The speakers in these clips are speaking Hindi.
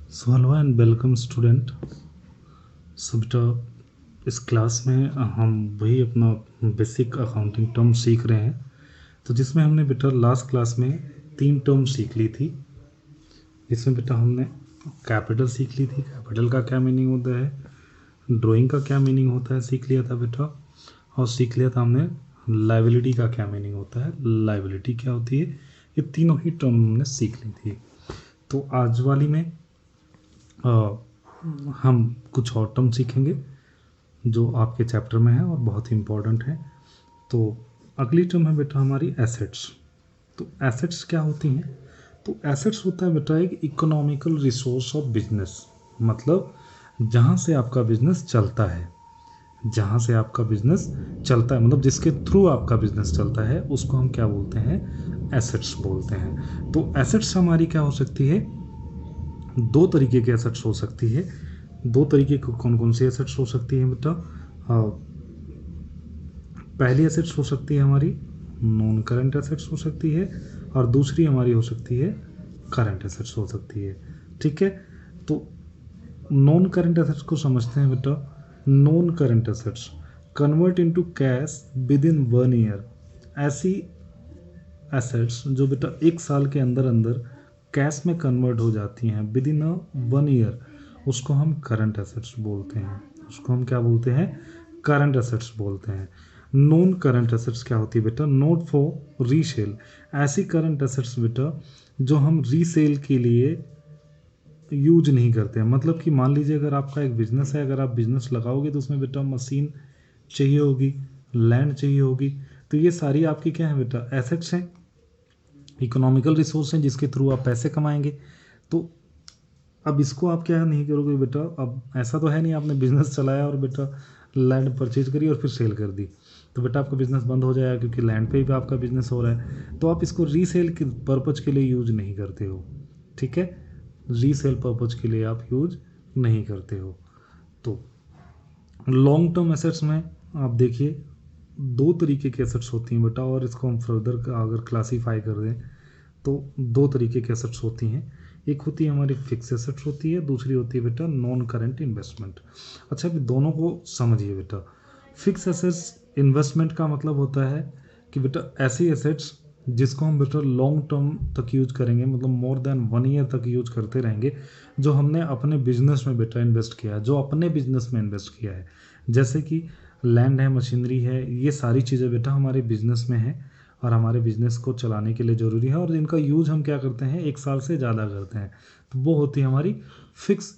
So hello and welcome student. So बेटा इस क्लास में हम वही अपना बेसिक अकाउंटिंग टर्म सीख रहे हैं। तो जिसमें हमने बेटा लास्ट क्लास में 3 टर्म सीख ली थी। इसमें बेटा हमने कैपिटल सीख ली थी, कैपिटल का क्या मीनिंग होता है, ड्राइंग का क्या मीनिंग होता है सीख लिया था बेटा, और सीख लिया था हमने लाइबिलिटी का क्या मीनिंग होता है, लाइबिलिटी क्या होती है। ये तीनों ही टर्म हमने सीख ली थी। तो आज वाली में हम कुछ और टर्म सीखेंगे जो आपके चैप्टर में है और बहुत ही इम्पोर्टेंट है। तो अगली टर्म है बेटा हमारी एसेट्स। तो एसेट्स क्या होती हैं? तो एसेट्स होता है बेटा एक इकोनॉमिकल रिसोर्स ऑफ बिजनेस, मतलब जहाँ से आपका बिजनेस चलता है, जहाँ से आपका बिजनेस चलता है मतलब जिसके थ्रू आपका बिजनेस चलता है, उसको हम क्या बोलते हैं? एसेट्स बोलते हैं। तो एसेट्स हमारी क्या हो सकती है? दो तरीके के एसेट्स हो सकती है। दो तरीके की कौन कौन सी एसेट्स हो सकती है बेटा? पहली एसेट्स हो सकती है हमारी नॉन करंट एसेट्स हो सकती है, और दूसरी हमारी हो सकती है करंट एसेट्स हो सकती है। ठीक है, तो नॉन करंट एसेट्स को समझते हैं बेटा। Non current assets convert into cash with in 1 year. ऐसी एसेट्स जो बेटा 1 साल के अंदर अंदर कैश में कन्वर्ट हो जाती हैं विद इन 1 ईयर, उसको हम करंट एसेट्स बोलते हैं। उसको हम क्या बोलते हैं? करंट एसेट्स बोलते हैं। नॉन करंट एसेट्स क्या होती है बेटा? Note for resale. ऐसी करंट एसेट्स बेटा जो हम रीसेल के लिए यूज नहीं करते हैं। मतलब कि मान लीजिए अगर आपका एक बिजनेस है, अगर आप बिजनेस लगाओगे तो उसमें बेटा मशीन चाहिए होगी, लैंड चाहिए होगी, तो ये सारी आपकी क्या है बेटा? एसेट्स हैं, इकोनॉमिकल रिसोर्स हैं जिसके थ्रू आप पैसे कमाएंगे। तो अब इसको आप क्या नहीं करोगे बेटा? अब ऐसा तो है नहीं आपने बिजनेस चलाया और बेटा लैंड परचेज करी और फिर सेल कर दी, तो बेटा आपका बिजनेस बंद हो जाएगा, क्योंकि लैंड पे ही आपका बिजनेस हो रहा है। तो आप इसको रीसेल के पर्पज के लिए यूज नहीं करते हो। ठीक है, रीसेल पर्पज के लिए आप यूज नहीं करते हो। तो लॉन्ग टर्म एसेट्स में आप देखिए दो तरीके के एसेट्स होती हैं बेटा, और इसको हम फर्दर अगर क्लासीफाई कर दें तो दो तरीके के एसेट्स होती हैं। एक होती है हमारी फिक्स एसेट्स होती है, दूसरी होती है बेटा नॉन करंट इन्वेस्टमेंट। अच्छा, अभी दोनों को समझिए बेटा। फिक्स एसेट्स इन्वेस्टमेंट का मतलब होता है कि बेटा ऐसी एसेट्स जिसको हम बेटा लॉन्ग टर्म तक यूज करेंगे, मतलब मोर देन 1 ईयर तक यूज करते रहेंगे, जो हमने अपने बिजनेस में बेटा इन्वेस्ट किया है, जो अपने बिजनेस में इन्वेस्ट किया है। जैसे कि लैंड है, मशीनरी है, ये सारी चीज़ें बेटा हमारे बिजनेस में है और हमारे बिजनेस को चलाने के लिए ज़रूरी है, और इनका यूज हम क्या करते हैं? 1 साल से ज़्यादा करते हैं। तो वो होती है हमारी फिक्स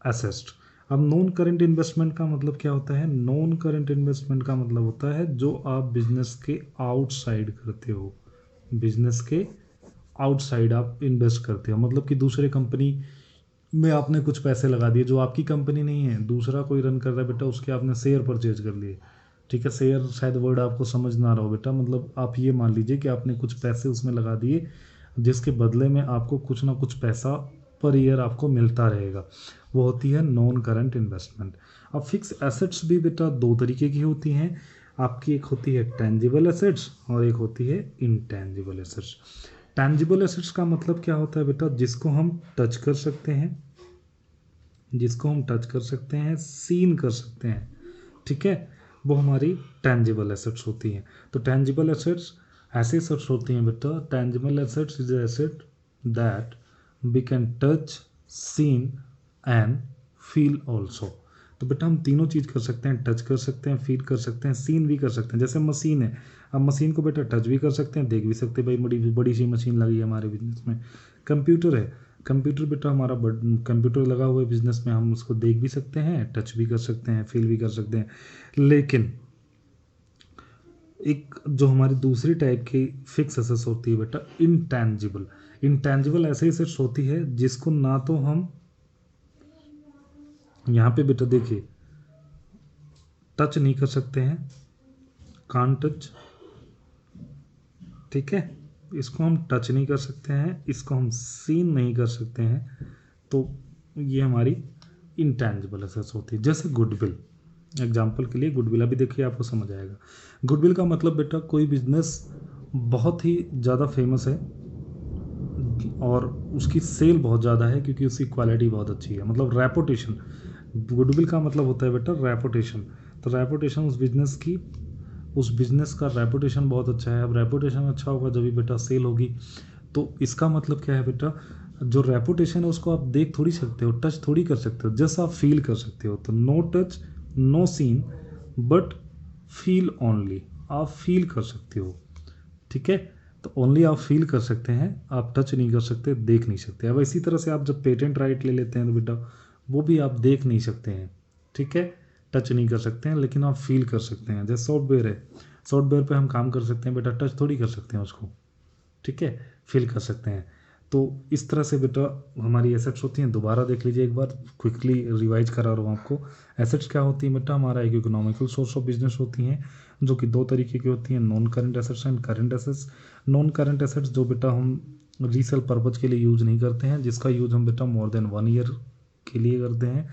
एसेट्स। अब नॉन करंट इन्वेस्टमेंट का मतलब क्या होता है? नॉन करंट इन्वेस्टमेंट का मतलब होता है जो आप बिजनेस के आउटसाइड करते हो। बिजनेस के आउटसाइड आप इन्वेस्ट करते हो, मतलब कि दूसरे कंपनी में आपने कुछ पैसे लगा दिए जो आपकी कंपनी नहीं है, दूसरा कोई रन कर रहा है बेटा, उसके आपने शेयर परचेज कर लिए। ठीक है, शेयर शायद वर्ड आपको समझ ना रहा हो बेटा, मतलब आप ये मान लीजिए कि आपने कुछ पैसे उसमें लगा दिए जिसके बदले में आपको कुछ ना कुछ पैसा पर ईयर आपको मिलता रहेगा। वो होती है नॉन करंट इन्वेस्टमेंट। अब फिक्स एसेट्स भी बेटा दो तरीके की होती हैं आपकी। एक होती है टेंजिबल एसेट्स और एक होती है इनटेंजिबल एसेट्स। टेंजिबल एसेट्स का मतलब क्या होता है बेटा? जिसको हम टच कर सकते हैं, जिसको हम टच कर सकते हैं, सीन कर सकते हैं। ठीक है, वो हमारी टेंजिबल एसेट्स होती हैं। तो टेंजिबल एसेट्स ऐसे एसेट्स होती हैं बेटा। Tangible assets is asset that we can touch, seen and feel also. तो बेटा हम तीनों चीज़ कर सकते हैं, टच कर सकते हैं, फील कर सकते हैं, सीन भी कर सकते हैं। जैसे मशीन है, अब मशीन को बेटा टच भी कर सकते हैं, देख भी सकते हैं, भाई बड़ी बड़ी सी मशीन लगी है हमारे बिजनेस में। कंप्यूटर है, कंप्यूटर बेटा हमारा कंप्यूटर लगा हुआ है बिजनेस में, हम उसको देख भी सकते हैं, टच भी कर सकते हैं, फील भी कर सकते हैं। लेकिन एक जो हमारी दूसरी टाइप की फिक्स एसेट्स होती है बेटा इनटैंजिबल। इनटैंजिबल ऐसे एसेट्स होती है जिसको ना तो हम यहाँ पे बेटा देखिए टच नहीं कर सकते हैं, कान टच। ठीक है, इसको हम टच नहीं कर सकते हैं, इसको हम सीन नहीं कर सकते हैं। तो ये हमारी इंटैंजिबल एसेट्स होती है। जैसे गुडविल, एग्जाम्पल के लिए गुडविल, अभी देखिए आपको समझ आएगा। गुडविल का मतलब बेटा कोई बिजनेस बहुत ही ज़्यादा फेमस है, और उसकी सेल बहुत ज़्यादा है क्योंकि उसकी क्वालिटी बहुत अच्छी है, मतलब रेपुटेशन। गुडविल का मतलब होता है बेटा रेपुटेशन। तो रेपुटेशन उस बिजनेस का रेपुटेशन बहुत अच्छा है। अब रेपुटेशन अच्छा होगा जब भी बेटा सेल होगी। तो इसका मतलब क्या है बेटा, जो रेपुटेशन है उसको आप देख थोड़ी सकते हो, टच थोड़ी कर सकते हो, जस्ट आप फील कर सकते हो। तो no touch no seen but feel only, आप फील कर सकते हो, ठीक है। तो ओनली आप फील कर सकते हैं, आप टच नहीं कर सकते, देख नहीं सकते। अब इसी तरह से आप जब पेटेंट राइट ले लेते हैं तो बेटा वो भी आप देख नहीं सकते हैं, ठीक है, टच नहीं कर सकते हैं, लेकिन आप फील कर सकते हैं। जैसे सॉफ्टवेयर है, सॉफ्टवेयर पे हम काम कर सकते हैं बेटा, टच थोड़ी कर सकते हैं उसको, ठीक है, फील कर सकते हैं। तो इस तरह से बेटा हमारी एसेट्स होती हैं। दोबारा देख लीजिए एक बार, क्विकली रिवाइज करा रहा हूँ आपको। एसेट्स क्या होती है बेटा, हमारा एक इकोनॉमिकल सोर्स ऑफ बिजनेस होती हैं, जो कि दो तरीके की होती हैं, non current assets and current assets. Non current assets जो बेटा हम रीसेल पर्पज़ के लिए यूज नहीं करते हैं, जिसका यूज हम बेटा मोर देन 1 ईयर के लिए करते हैं।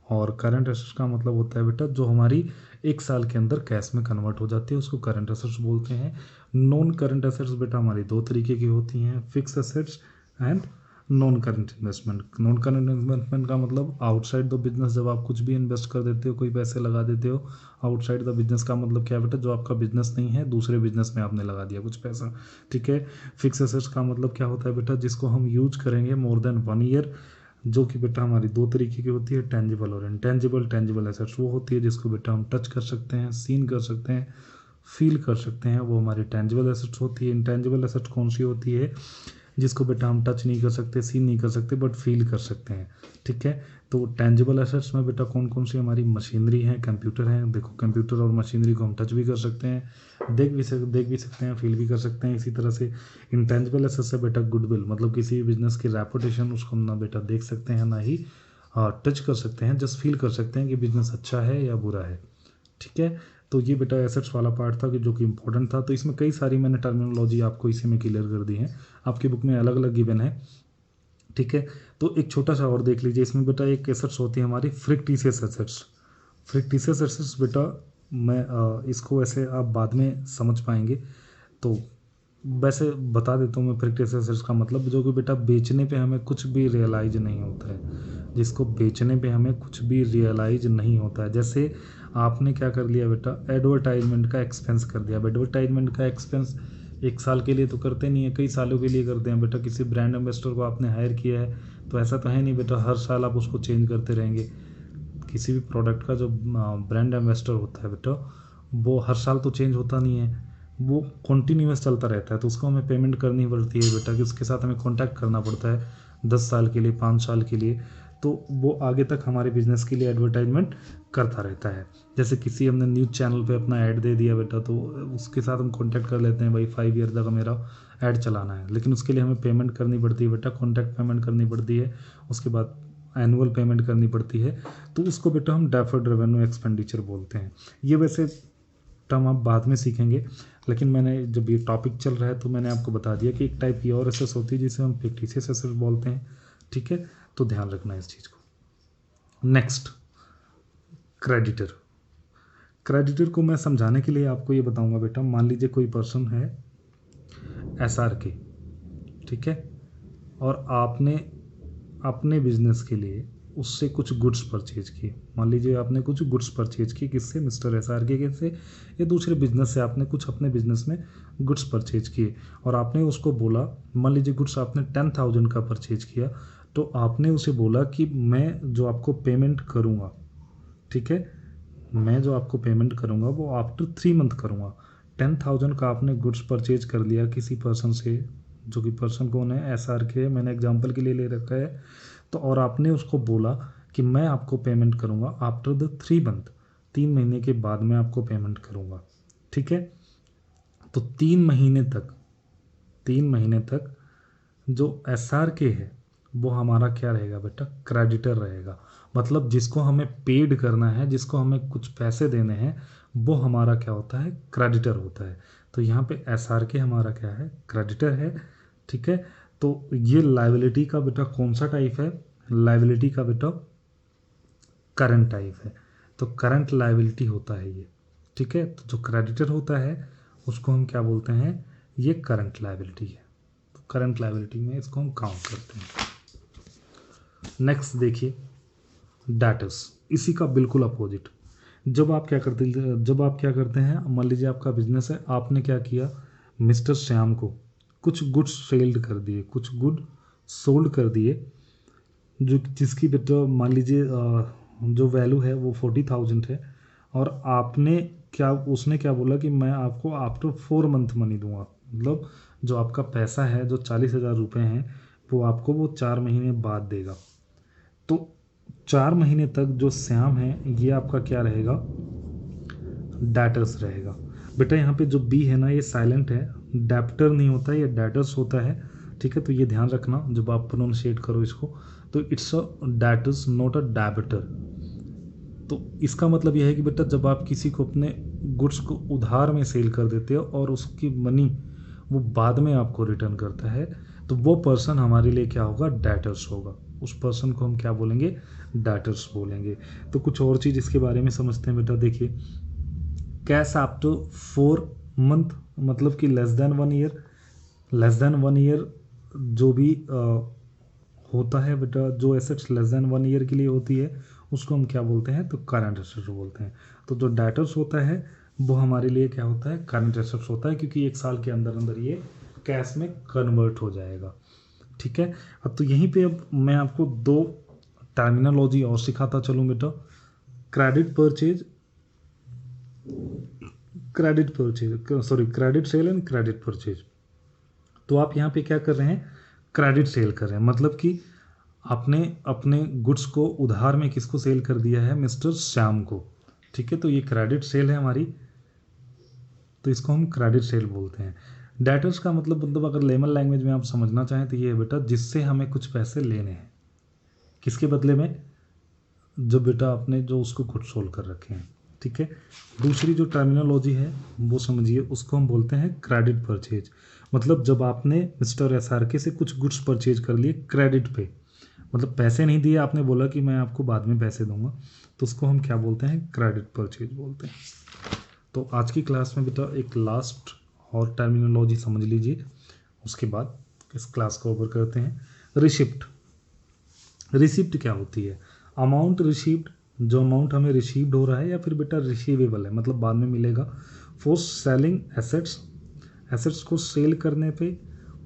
और करंट एसेट्स का मतलब होता है बेटा जो हमारी 1 साल के अंदर कैश में कन्वर्ट हो जाती है, उसको करंट एसेट्स बोलते हैं। नॉन करंट एसेट्स बेटा हमारी दो तरीके की होती हैं, fix assets and non current investment. Non current investment का मतलब आउटसाइड द बिजनेस, जब आप कुछ भी इन्वेस्ट कर देते हो, कोई पैसे लगा देते हो आउटसाइड द बिजनेस का मतलब क्या है बेटा, जो आपका बिजनेस नहीं है दूसरे बिजनेस में आपने लगा दिया कुछ पैसा, ठीक है। फिक्स एसेट्स का मतलब क्या होता है बेटा, जिसको हम यूज करेंगे मोर देन 1 ईयर, जो कि बेटा हमारी दो तरीके की होती है, टेंजिबल और इनटेंजिबल। टेंजिबल एसेट्स वो होती है जिसको बेटा हम टच कर सकते हैं, सीन कर सकते हैं, फील कर सकते हैं, वो हमारी टेंजिबल एसेट्स होती है। इनटेंजिबल एसेट्स कौन सी होती है, जिसको बेटा हम टच नहीं कर सकते, सीन नहीं कर सकते, बट फील कर सकते हैं, ठीक है। तो टेंजिबल एसेट्स में बेटा कौन कौन सी हमारी मशीनरी है, कंप्यूटर है। देखो कंप्यूटर और मशीनरी को हम टच भी कर सकते हैं, देख भी सकते हैं, फील भी कर सकते हैं। इसी तरह से इंटेंजिबल एसेट्स है बेटा गुडविल, मतलब किसी भी बिजनेस की रेपुटेशन, उसको हम ना बेटा देख सकते हैं ना ही टच कर सकते हैं, जस्ट फील कर सकते हैं कि बिजनेस अच्छा है या बुरा है, ठीक है। तो ये बेटा एसेट्स वाला पार्ट था कि जो कि इंपॉर्टेंट था। तो इसमें कई सारी मैंने टर्मिनोलॉजी आपको इसी में क्लियर कर दी है, आपकी बुक में अलग अलग गिवन है, ठीक है। तो एक छोटा सा और देख लीजिए, इसमें बेटा एक एसेट्स होती है हमारी फ्रिक्टिशियस एसेट्स। फ्रिक्टिशियस एसेट्स बेटा मैं इसको ऐसे आप बाद में समझ पाएंगे, तो वैसे बता देता हूँ मैं। फ्रिक्टिशियस एसेट्स का मतलब जो कि बेटा बेचने पे हमें कुछ भी रियलाइज नहीं होता है, जिसको बेचने पे हमें कुछ भी रियलाइज नहीं होता है। जैसे आपने क्या कर लिया बेटा, एडवर्टाइजमेंट का एक्सपेंस कर दिया। अब एडवर्टाइजमेंट का एक्सपेंस 1 साल के लिए तो करते नहीं है, कई सालों के लिए करते हैं बेटा। किसी ब्रांड एम्बेसडर को आपने हायर किया है तो ऐसा तो है नहीं बेटा हर साल आप उसको चेंज करते रहेंगे। किसी भी प्रोडक्ट का जो ब्रांड एम्बेसडर होता है बेटा, वो हर साल तो चेंज होता नहीं है, वो कॉन्टीन्यूस चलता रहता है। तो उसको हमें पेमेंट करनी पड़ती है बेटा, कि उसके साथ हमें कॉन्टैक्ट करना पड़ता है 10 साल के लिए, 5 साल के लिए। तो वो आगे तक हमारे बिजनेस के लिए एडवर्टाइजमेंट करता रहता है। जैसे किसी हमने न्यूज़ चैनल पे अपना ऐड दे दिया बेटा, तो उसके साथ हम कॉन्टैक्ट कर लेते हैं, भाई 5 ईयर तक मेरा ऐड चलाना है, लेकिन उसके लिए हमें पेमेंट करनी पड़ती है बेटा, कॉन्टैक्ट पेमेंट करनी पड़ती है, उसके बाद एनुअल पेमेंट करनी पड़ती है। तो उसको बेटा हम डेफर्ड रेवेन्यू एक्सपेंडिचर बोलते हैं। ये वैसे टर्म आप बाद में सीखेंगे, लेकिन मैंने जब ये टॉपिक चल रहा है तो मैंने आपको बता दिया कि एक टाइप की और एसेस होती है जिसे हम फिक्टिशियस एसेस बोलते हैं, ठीक है। तो ध्यान रखना इस चीज़ को। Next, creditor. क्रेडिटर को मैं समझाने के लिए आपको ये बताऊंगा बेटा, मान लीजिए कोई पर्सन है SR के, ठीक है, और आपने अपने बिजनेस के लिए उससे कुछ गुड्स परचेज किए। मान लीजिए आपने कुछ गुड्स परचेज किए, किससे, मिस्टर SR के से, या दूसरे बिजनेस से आपने कुछ अपने बिजनेस में गुड्स परचेज किए, और आपने उसको बोला, मान लीजिए गुड्स आपने 10,000 का परचेज किया, तो आपने उसे बोला कि मैं जो आपको पेमेंट करूँगा, ठीक है, मैं जो आपको पेमेंट करूँगा वो आफ्टर 3 मंथ करूँगा। 10,000 का आपने गुड्स परचेज कर लिया किसी पर्सन से, जो कि पर्सन कौन है, SR के, मैंने एग्जांपल के लिए ले रखा है। तो और आपने उसको बोला कि मैं आपको पेमेंट करूँगा आफ्टर द 3 मंथ, 3 महीने के बाद मैं आपको पेमेंट करूँगा, ठीक है। तो 3 महीने तक जो SR के है वो हमारा क्या रहेगा बेटा, क्रेडिटर रहेगा। मतलब जिसको हमें पेड करना है, जिसको हमें कुछ पैसे देने हैं, वो हमारा क्या होता है, क्रेडिटर होता है। तो यहाँ पे SR के हमारा क्या है, क्रेडिटर है, ठीक है। तो ये लाइबिलिटी का बेटा कौन सा टाइप है, लाइबिलिटी का बेटा करंट टाइप है। तो करंट लाइबिलिटी होता है ये, ठीक है। तो जो क्रेडिटर होता है उसको हम क्या बोलते हैं, ये करंट लाइबिलिटी है। करंट लायबिलिटी में इसको हम काउंट करते हैं। नेक्स्ट देखिए डेटर्स, इसी का बिल्कुल अपोजिट। जब आप क्या करते हैं, मान लीजिए आपका बिजनेस है, आपने क्या किया, मिस्टर श्याम को कुछ गुड्स सेल्ड कर दिए, कुछ गुड सोल्ड कर दिए, जो जिसकी बेटा मान लीजिए जो वैल्यू है वो 40,000 है, और उसने क्या बोला कि मैं आपको आफ्टर 4 मंथ मनी दूंगा, मतलब जो आपका पैसा है, जो 40,000 रुपये हैं, वो आपको वो 4 महीने बाद देगा। तो 4 महीने तक जो श्याम है ये आपका क्या रहेगा, डेटर्स रहेगा। बेटा यहाँ पे जो बी है ना, ये साइलेंट है, डेप्टर नहीं होता है, ये डेटर्स होता है, ठीक है। तो ये ध्यान रखना जब आप प्रोनाउंशिएट करो इसको, तो it's a debtors not a debtor. तो इसका मतलब यह है कि बेटा जब आप किसी को अपने गुड्स को उधार में सेल कर देते हो और उसकी मनी वो बाद में आपको रिटर्न करता है, तो वो पर्सन हमारे लिए क्या होगा, डेटर्स होगा। उस पर्सन को हम क्या बोलेंगे, डेटर्स बोलेंगे। तो कुछ और चीज़ इसके बारे में समझते हैं बेटा। देखिए कैश आफ्टर 4 मंथ, मतलब कि लेस देन 1 ईयर जो भी होता है बेटा, जो एसेट्स लेस देन 1 ईयर के लिए होती है उसको हम क्या बोलते हैं, तो करंट एसेट्स बोलते हैं। तो जो डेटर्स होता है वो हमारे लिए क्या होता है, करंट एसेट्स होता है, क्योंकि 1 साल के अंदर अंदर ये कैश में कन्वर्ट हो जाएगा, ठीक है। अब तो यहीं पे अब मैं आपको 2 टर्मिनोलॉजी और सिखाता चलूँ बेटा, credit sale and credit purchase. तो आप यहाँ पे क्या कर रहे हैं, क्रेडिट सेल कर रहे हैं, मतलब कि आपने अपने गुड्स को उधार में किसको सेल कर दिया है, मिस्टर श्याम को, ठीक है। तो ये क्रेडिट सेल है हमारी, तो इसको हम क्रेडिट सेल बोलते हैं। डेटर्स का मतलब अगर लेमन लैंग्वेज में आप समझना चाहें तो ये है बेटा, जिससे हमें कुछ पैसे लेने हैं, किसके बदले में, जो बेटा आपने जो उसको खुद सोल्व कर रखे हैं, ठीक है। दूसरी जो टर्मिनोलॉजी है वो समझिए, उसको हम बोलते हैं क्रेडिट परचेज। मतलब जब आपने मिस्टर SRK से कुछ गुड्स परचेज कर लिए क्रेडिट पे, मतलब पैसे नहीं दिए, आपने बोला कि मैं आपको बाद में पैसे दूंगा, तो उसको हम क्या बोलते हैं, क्रेडिट परचेज बोलते हैं। तो आज की क्लास में बेटा एक लास्ट और टर्मिनोलॉजी समझ लीजिए, उसके बाद इस क्लास को ओवर करते हैं। रिसिप्ट क्या होती है, अमाउंट रिसीव्ड, जो अमाउंट हमें रिसीव्ड हो रहा है या फिर बेटा रिसीवेबल है, मतलब बाद में मिलेगा, फॉर सेलिंग एसेट्स को सेल करने पे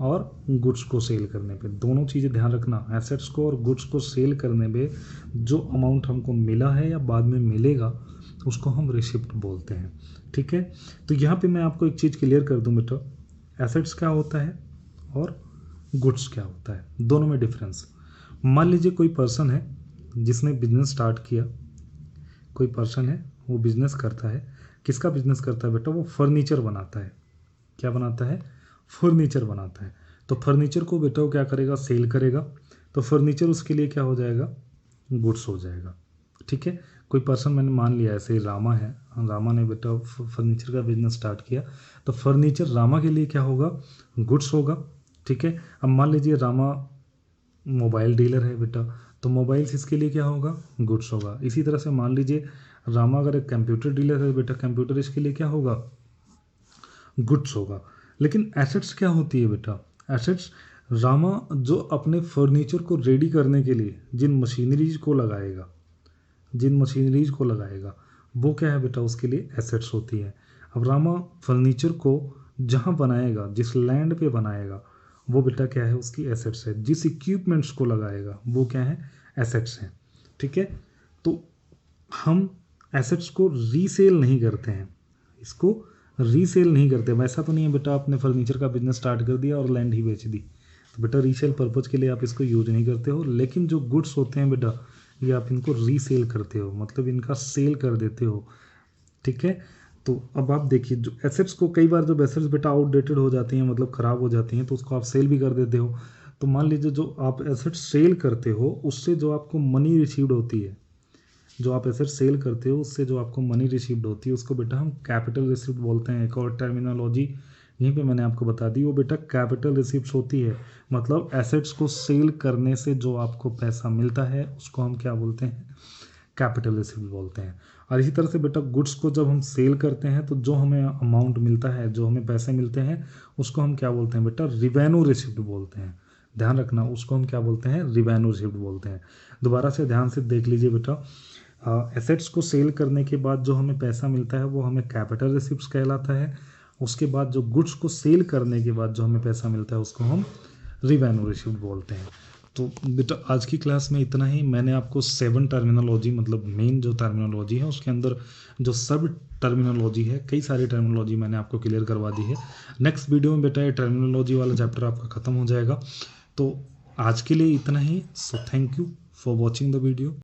और गुड्स को सेल करने पे, दोनों चीज़ें ध्यान रखना। एसेट्स को और गुड्स को सेल करने पे जो अमाउंट हमको मिला है या बाद में मिलेगा उसको हम रिसिप्ट बोलते हैं, ठीक है। तो यहाँ पे मैं आपको एक चीज़ क्लियर कर दूँ बेटा, एसेट्स क्या होता है और गुड्स क्या होता है, दोनों में डिफरेंस। मान लीजिए कोई पर्सन है जिसने बिजनेस स्टार्ट किया, कोई पर्सन है वो बिजनेस करता है, किसका बिजनेस करता है बेटा, वो फर्नीचर बनाता है। क्या बनाता है, फर्नीचर बनाता है। तो फर्नीचर को बेटा वो क्या करेगा, सेल करेगा, तो फर्नीचर उसके लिए क्या हो जाएगा, गुड्स हो जाएगा, ठीक है। कोई पर्सन मैंने मान लिया ऐसे रामा है, रामा ने बेटा फर्नीचर का बिजनेस स्टार्ट किया, तो फर्नीचर रामा के लिए क्या होगा, गुड्स होगा, ठीक है। अब मान लीजिए रामा मोबाइल डीलर है बेटा, तो मोबाइल्स इसके लिए क्या होगा, गुड्स होगा। इसी तरह से मान लीजिए रामा अगर एक कंप्यूटर डीलर है बेटा, कंप्यूटर इसके लिए क्या होगा, गुड्स होगा। लेकिन एसेट्स क्या होती है बेटा, एसेट्स रामा जो अपने फर्नीचर को रेडी करने के लिए जिन मशीनरीज को लगाएगा वो क्या है बेटा, उसके लिए एसेट्स होती है। अब रामा फर्नीचर को जहाँ बनाएगा, जिस लैंड पे बनाएगा, वो बेटा क्या है, उसकी एसेट्स है। जिस इक्विपमेंट्स को लगाएगा वो क्या है, एसेट्स हैं, ठीक है। तो हम एसेट्स को रीसेल नहीं करते हैं, इसको रीसेल नहीं करते। वैसा तो नहीं है बेटा आपने फर्नीचर का बिजनेस स्टार्ट कर दिया और लैंड ही बेच दी, तो बेटा रीसेल पर्पज़ के लिए आप इसको यूज नहीं करते हो। लेकिन जो गुड्स होते हैं बेटा, ये आप इनको रीसेल करते हो, मतलब इनका सेल कर देते हो, ठीक है। तो अब आप देखिए, जो एसेट्स को कई बार जब एसेट्स बेटा आउटडेटेड हो जाती हैं, मतलब ख़राब हो जाती हैं, तो उसको आप सेल भी कर देते हो। तो मान लीजिए जो आप एसेट्स सेल करते हो उससे जो आपको मनी रिसीव्ड होती है, जो आप एसेट सेल करते हो उससे जो आपको मनी रिसीव्ड होती है, उसको बेटा हम कैपिटल रिसिप्ट बोलते हैं। एक और टर्मिनोलॉजी यहीं पे मैंने आपको बता दी, वो बेटा कैपिटल रिसिप्ट होती है। मतलब एसेट्स को सेल करने से जो आपको पैसा मिलता है उसको हम क्या बोलते हैं, कैपिटल रिसिप्ट बोलते हैं। और इसी तरह से बेटा गुड्स को जब हम सेल करते हैं तो जो हमें अमाउंट मिलता है, जो हमें पैसे मिलते हैं, उसको हम क्या बोलते हैं बेटा, रिवेन्यू रिसिप्ट बोलते हैं। ध्यान रखना, उसको हम क्या बोलते हैं, रिवेन्यू रिसिप्ट बोलते हैं। दोबारा से ध्यान से देख लीजिए बेटा, एसेट्स को सेल करने के बाद जो हमें पैसा मिलता है वो हमें कैपिटल रिसिप्ट कहलाता है। उसके बाद जो गुड्स को सेल करने के बाद जो हमें पैसा मिलता है उसको हम रिवेन्यू रिसिप्ट बोलते हैं। तो बेटा आज की क्लास में इतना ही। मैंने आपको 7 टर्मिनोलॉजी, मतलब मेन जो टर्मिनोलॉजी है उसके अंदर जो सब टर्मिनोलॉजी है, कई सारी टर्मिनोलॉजी मैंने आपको क्लियर करवा दी है। नेक्स्ट वीडियो में बेटा ये टर्मिनोलॉजी वाला चैप्टर आपका ख़त्म हो जाएगा। तो आज के लिए इतना ही। So thank you for watching the video.